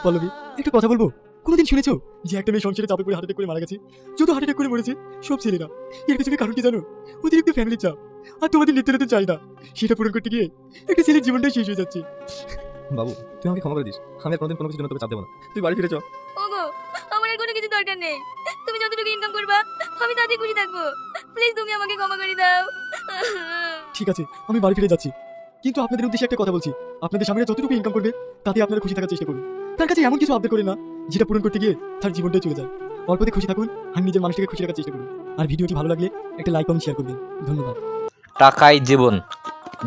পল্লবী, একটা কথা বলবো? কোনোদিন শুনেছো যে একটা মেয়ে সংসারে চাপে পড়ে হার্ট অ্যাটাক করে মারা গেছে? যত হার্ট অ্যাটাক করে মরেছে সব ছেলেরা। এর পেছনে কারণ কি জানো? অতিরিক্ত ফ্যামিলির চাপ আর তোমাদের নিত্য নতুন চাহিদা, সেটা পূরণ করতে গিয়ে একটা ছেলের জীবনটাই শেষ হয়ে যাচ্ছে। বাবু, তুই আমাকে ক্ষমা করে দিস। আমি আর কোনোদিন কোনো কিছুর জন্য তোকে চাপ দেবো না। তুই বাড়ি ফিরে চ। ওগো, আমার আর কোনো কিছু দরকার নেই। তুমি যতটুকু ইনকাম করবা আমি তাতেই খুশি থাকবো। প্লিজ তুমি আমাকে ক্ষমা করে দাও। ঠিক আছে, আমি বাড়ি ফিরে যাচ্ছি, কিন্তু আপনাদের উদ্দেশ্যে একটা কথা বলছি। আপনাদের স্বামীরা যতটুকু ইনকাম করবে তাতে আপনারা খুশি থাকার চেষ্টা করুন। তার কাছে এমন কিছু আবদার করে না যেটা পূরণ করতে গিয়ে তার জীবনটাই চলে যায়। অল্পতে খুশি থাকুন আর নিজের মানুষটাকে খুশি রাখার চেষ্টা করুন। আর ভিডিওটি ভালো লাগলে একটা লাইক কমেন্ট শেয়ার করবেন। ধন্যবাদ। টাকাই জীবন।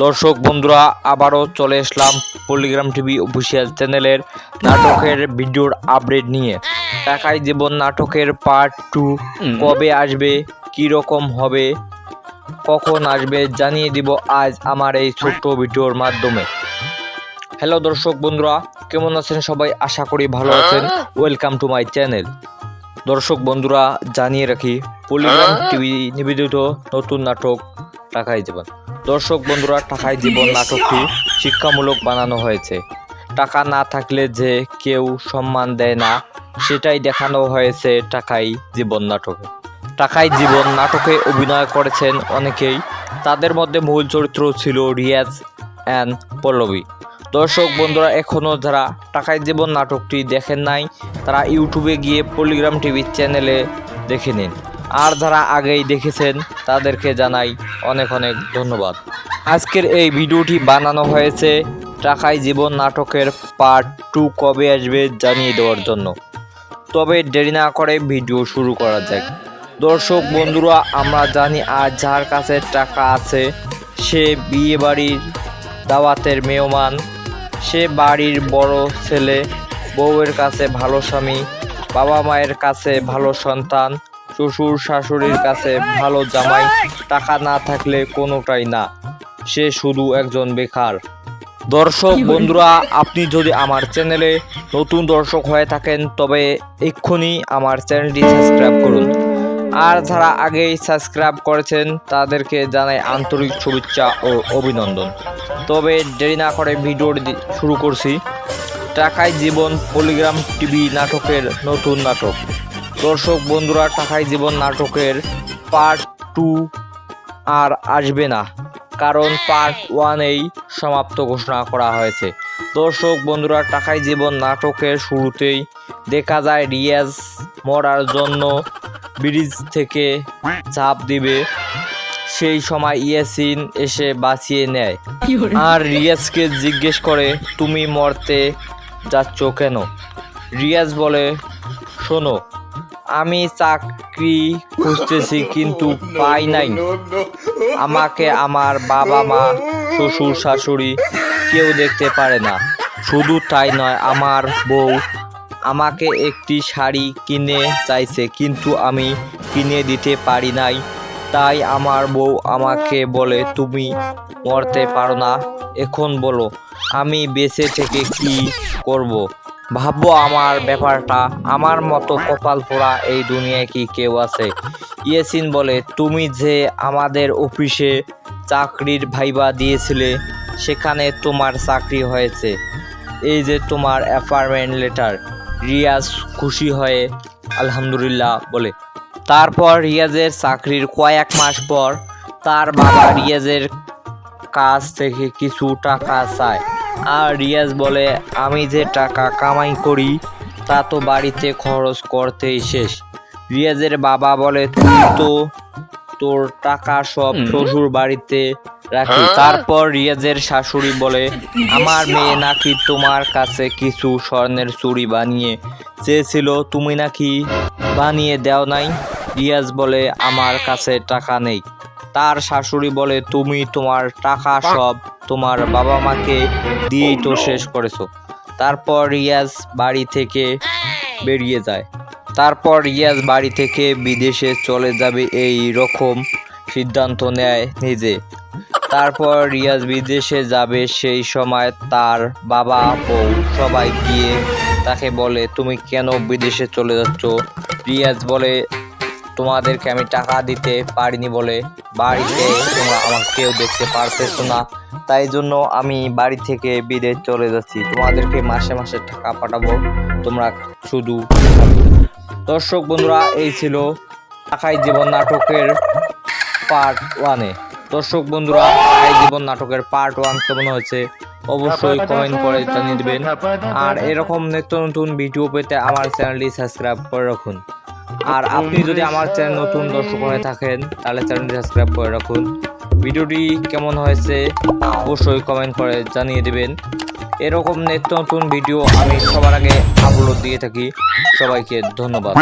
দর্শক বন্ধুরা, আবারও চলে আসলাম পল্লিগ্রাম টিভি অফিসিয়াল চ্যানেলের নাটকের ভিডিওর আপডেট নিয়ে। টাকাই জীবন নাটকের পার্ট 2 কবে আসবে, কী রকম হবে, কখন আসবে জানিয়ে দিব আজ আমার এই ছোট্ট ভিডিওর মাধ্যমে। হ্যালো দর্শক বন্ধুরা, কেমন আছেন সবাই? আশা করি ভালো আছেন। Welcome to my channel. দর্শক বন্ধুরা, জানিয়ে রাখি, পল্লিগ্রাম টিভি নিবেদিত নতুন নাটক টাকাই জীবন। দর্শক বন্ধুরা, টাকাই জীবন নাটকটি শিক্ষামূলক বানানো হয়েছে। টাকা না থাকলে যে কেউ সম্মান দেয় না, সেটাই দেখানো হয়েছে টাকাই জীবন নাটকে। টাকাই জীবন নাটকে অভিনয় করেছেন অনেকেই। তাদের মধ্যে মূল চরিত্র ছিল রিয়াজ অ্যান্ড পল্লবী। দর্শক বন্ধুরা, এখনও যারা টাকাই জীবন নাটকটি দেখেন নাই, তারা ইউটিউবে গিয়ে পল্লিগ্রাম টিভি চ্যানেলে দেখে নিন। আর যারা আগেই দেখেছেন তাদেরকে জানাই অনেক অনেক ধন্যবাদ। আজকের এই ভিডিওটি বানানো হয়েছে টাকাই জীবন নাটকের পার্ট 2 কবে আসবে জানিয়ে দেওয়ার জন্য। তবে দেরি না করে ভিডিও শুরু করা যাক। দর্শক বন্ধুরা, আমরা জানি আর যার কাছে টাকা আছে সে বিয়ে বাড়ির দাওয়াতের মেহমান, সে বাড়ির বড় ছেলে, বউয়ের কাছে ভালো স্বামী, বাবা মায়ের কাছে ভালো সন্তান, শ্বশুর শাশুড়ির কাছে ভালো জামাই। টাকা না থাকলে কোনোটাই না, সে শুধু একজন বেকার। দর্শক বন্ধুরা, আপনি যদি আমার চ্যানেলে নতুন দর্শক হয়ে থাকেন তবে এক্ষুনি আমার চ্যানেলটি সাবস্ক্রাইব করুন। আর যারা আগেই সাবস্ক্রাইব করেছেন তাদেরকে জানাই আন্তরিক শুভেচ্ছা ও অভিনন্দন। তবে দেরি না করে ভিডিওটি শুরু করছি। টাকাই জীবন পল্লিগ্রাম টিভি নাটকের নতুন নাটক। দর্শক বন্ধুরা, টাকাই জীবন নাটকের পার্ট 2 আর আসবে না, কারণ পার্ট 1-এই সমাপ্ত ঘোষণা করা হয়েছে। দর্শক বন্ধুরা, টাকাই জীবন নাটকের শুরুতেই দেখা যায় রিয়াজ মরার জন্য ব্রিজ থেকে ঝাঁপ দিবে। সেই সময় ইয়াসিন এসে বাঁচিয়ে নেয় আর রিয়াজকে জিজ্ঞেস করে, তুমি মরতে যাচ্ছ কেন? রিয়াজ বলে, শোনো, আমি চাকরি খুঁজতেছি কিন্তু পাই নাই। আমাকে আমার বাবা মা শ্বশুর শাশুড়ি কেউ দেখতে পারে না। শুধু তাই নয়, আমার বউ আমাকে একটি শাড়ি কিনে চাইছে কিন্তু আমি কিনে দিতে পারি নাই। তাই আমার বউ আমাকে বলে, তুমি মরতে পারো না, এখন বলো আমি বেঁচে থেকে কি করব? ভাববো আমার ব্যাপারটা। আমার মতো কপাল পোড়া এই দুনিয়ায় কি কেউ আছে? ইয়াসিন বলে, তুমি যে আমাদের অফিসে চাকরির ভাইবা দিয়েছিলে সেখানে তোমার চাকরি হয়েছে, এই যে তোমার অ্যাপয়েন্টমেন্ট লেটার। রিয়াজ খুশি হয়ে আলহামদুলিল্লাহ বলে। তারপর রিয়াজের চাকরির কয়েক মাস পর তার বাবা রিয়াজের কাছ থেকে কিছু টাকা চায়। আর রিয়াজ বলে, আমি যে টাকা কামাই করি তা তো বাড়িতে খরচ করতেই শেষ। রিয়াজের বাবা বলে, তুই তো তোর টাকা সব শ্বশুর বাড়িতে রাখি। তারপর রিয়াজের শাশুড়ি বলে, আমার মেয়ে নাকি তোমার কাছে কিছু স্বর্ণের চুড়ি বানিয়ে চেয়েছিল, তুমি নাকি বানিয়ে দেও নাই। রিয়াজ বলে, আমার কাছে টাকা নেই। তার শাশুড়ি বলে, তুমি তোমার টাকা সব তোমার বাবা মাকে দিয়েই তো শেষ করেছো। তারপর রিয়াজ বাড়ি থেকে বেরিয়ে যায়। তারপর রিয়াজ বাড়ি থেকে বিদেশে চলে যাবে এই রকম সিদ্ধান্ত নেয় নিজে। তারপর রিয়াজ বিদেশে যাবে, সেই সময় তার বাবা বউ সবাই গিয়ে তাকে বলে, তুমি কেন বিদেশে চলে যাচ্ছ? রিয়াজ বলে, তোমাদেরকে আমি টাকা দিতে পারিনি বলে বাড়িতে তোমরা আমাকে কেউ দেখতে পারতেছো না, তাই জন্য আমি বাড়ি থেকে বিদেশ চলে যাচ্ছি। তোমাদেরকে মাসে মাসে টাকা পাঠাবো, তোমরা শুধু দর্শক বন্ধুরা এই ছিল ঢাকাই জীবন নাটকের পার্ট 1-এ। দর্শক বন্ধুরা ঢাকাই জীবন নাটকের পার্ট 1 কেমন হয়েছে অবশ্যই কমেন্ট করে জানিয়ে দিবেন। আর এরকম নিত্য নতুন ভিডিও পেতে আমার চ্যানেলটি সাবস্ক্রাইব করে রাখুন। আর আপনি যদি আমার চ্যানেল নতুন দর্শক হয়ে থাকেন তাহলে চ্যানেলটি সাবস্ক্রাইব করে রাখুন। ভিডিওটি কেমন হয়েছে অবশ্যই কমেন্ট করে জানিয়ে দিবেন। এরকম নিত্য নতুন ভিডিও আমি সবার আগে আপলোড দিয়ে থাকি। সবাইকে ধন্যবাদ।